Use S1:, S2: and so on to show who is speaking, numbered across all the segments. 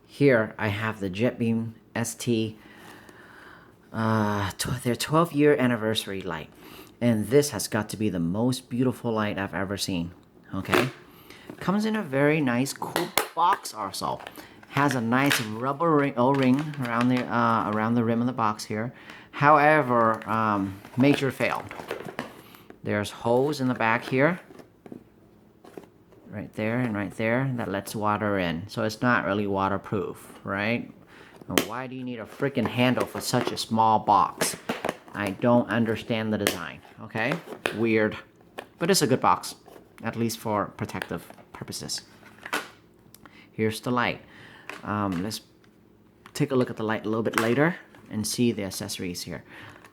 S1: Here I have the Jetbeam ST, their 12-year anniversary light. And this has got to be the most beautiful light I've ever seen. Okay? Comes in a very nice, cool box also. Has a nice rubber O-ring around the rim of the box here. However, major fail. There's holes in the back here. Right there and right there that lets water in. So it's not really waterproof, right? And why do you need a freaking handle for such a small box? I don't understand the design, okay? Weird. But it's a good box, at least for protective purposes. Here's the light. Let's take a look at the light a little bit later and see the accessories here.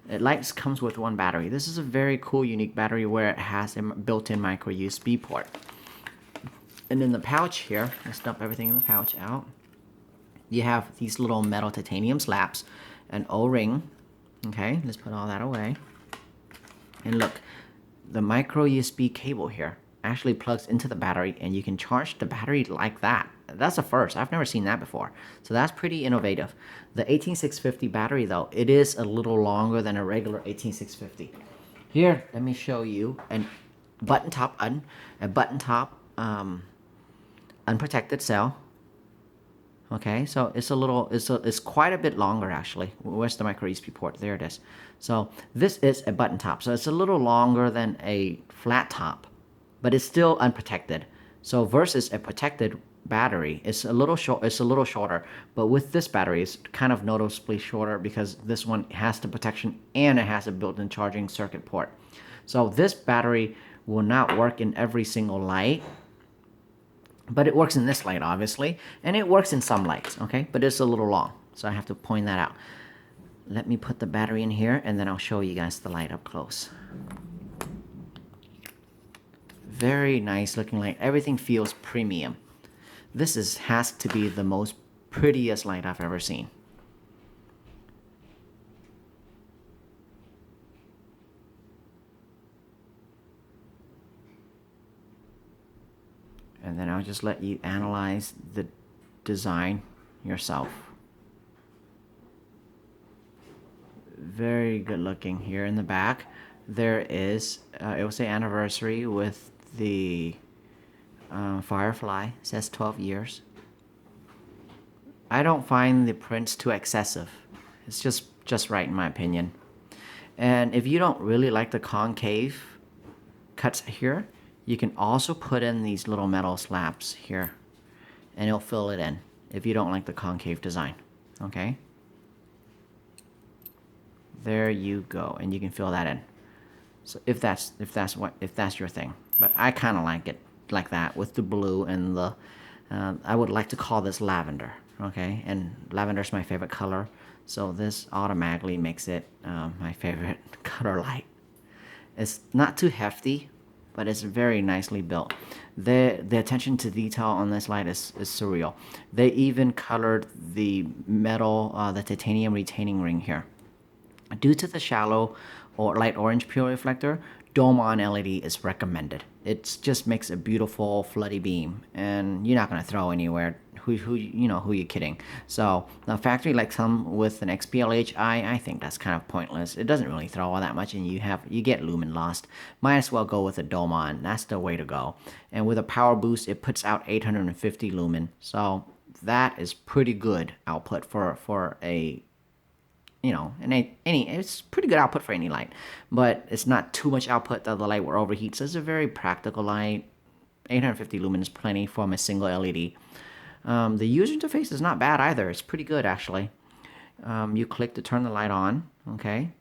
S1: The light comes with one battery. This is a very cool, unique battery where it has a built-in micro USB port. And in the pouch here, let's dump everything in the pouch out. You have these little metal titanium slabs, an O-ring. Okay, let's put all that away. And look, the micro USB cable here actually plugs into the battery, and you can charge the battery like that. That's a first. I've never seen that before. So that's pretty innovative. The 18650 battery, though, it is a little longer than a regular 18650. Here, let me show you a button top unprotected cell. Okay, so it's quite a bit longer actually. Where's the micro USB port? There it is. So this is a button top. So it's a little longer than a flat top, but it's still unprotected. So versus a protected battery, it's a little shorter. But with this battery, it's kind of noticeably shorter because this one has the protection and it has a built-in charging circuit port. So this battery will not work in every single light. But it works in this light, obviously, and it works in some lights, okay? But it's a little long, so I have to point that out. Let me put the battery in here, and then I'll show you guys the light up close. Very nice looking light. Everything feels premium. This has to be the most prettiest light I've ever seen. And then I'll just let you analyze the design yourself. Very good looking. Here in the back there is it will say anniversary with the Firefly. It says 12 years. I don't find the prints too excessive. It's just right in my opinion. And if you don't really like the concave cuts here, you can also put in these little metal slabs here, and it'll fill it in if you don't like the concave design. Okay? There you go, and you can fill that in. So if that's your thing, but I kind of like it like that with the blue and the I would like to call this lavender. Okay, and lavender is my favorite color, so this automatically makes it my favorite color light. It's not too hefty, but it's very nicely built. The attention to detail on this light is surreal. They even colored the metal, the titanium retaining ring here. Due to the shallow or light orange pure reflector, dome-on LED is recommended. It just makes a beautiful floody beam, and you're not gonna throw anywhere. Who you kidding? So the factory lights come with an XPLH. I think that's kind of pointless. It doesn't really throw all that much, and you get lumen lost. Might as well go with a dome-on. That's the way to go. And with a power boost, it puts out 850 lumen. So that is pretty good output for a it's pretty good output for any light, but it's not too much output that the light will overheat. So it's a very practical light. 850 lumen is plenty from a single LED. The user interface is not bad either. It's pretty good actually. You click to turn the light on, okay?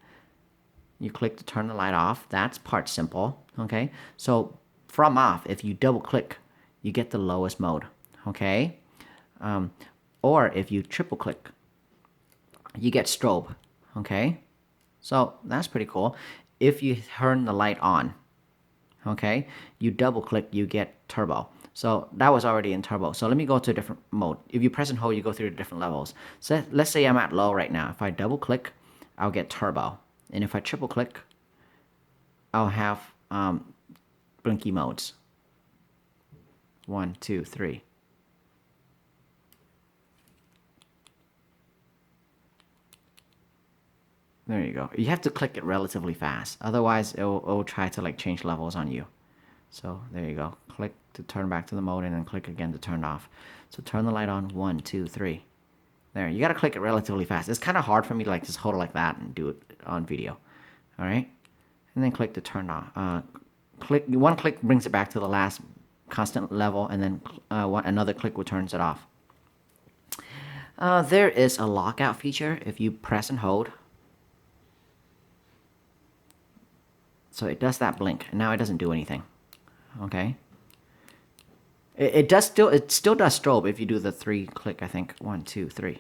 S1: You click to turn the light off. That's part simple, okay? So from off, if you double click, you get the lowest mode, okay? Or if you triple click, you get strobe, okay? So that's pretty cool. If you turn the light on, okay, you double click, you get turbo. So that was already in turbo. So let me go to a different mode. If you press and hold, you go through the different levels. So let's say I'm at low right now. If I double click, I'll get turbo. And if I triple click, I'll have blinky modes. 1, 2, 3. There you go. You have to click it relatively fast. Otherwise, it'll try to like change levels on you. So there you go. Click to turn back to the mode and then click again to turn it off. So turn the light on. 1, 2, 3. There. You got to click it relatively fast. It's kind of hard for me to like just hold it like that and do it on video. All right. And then click to turn off. One click brings it back to the last constant level, and then another click returns it off. There is a lockout feature if you press and hold. So it does that blink, and now it doesn't do anything. Okay. It still does strobe if you do the 3 click, I think. 1, 2, 3.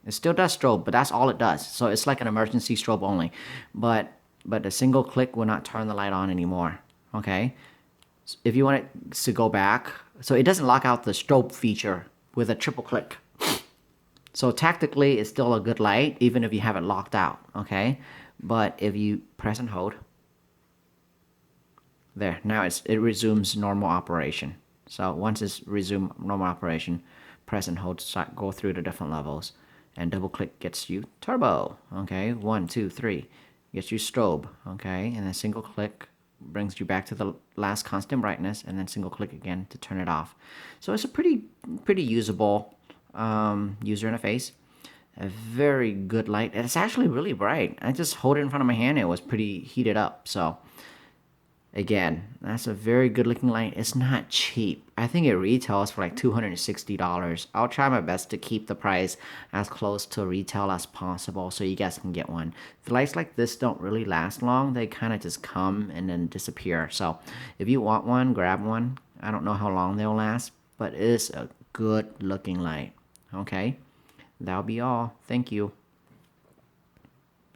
S1: It still does strobe, but that's all it does. So it's like an emergency strobe only. But a single click will not turn the light on anymore. Okay. So if you want it to go back, so it doesn't lock out the strobe feature with a triple click. So tactically, it's still a good light, even if you have it locked out. Okay. But if you press and hold, there, now it resumes normal operation. So once it's resumed normal operation, press and hold to go through the different levels, and double click gets you turbo. Okay, 1, 2, 3 gets you strobe. Okay, and then single click brings you back to the last constant brightness, and then single click again to turn it off. So it's a pretty usable user interface. A very good light. It's actually really bright. I just hold it in front of my hand. It was pretty heated up. So again, that's a very good looking light. It's not cheap. I think it retails for like $260. I'll try my best to keep the price as close to retail as possible so you guys can get one. The lights like this don't really last long. They kind of just come and then disappear. So if you want one, grab one. I don't know how long they'll last, but it is a good looking light. Okay, that'll be all. Thank you.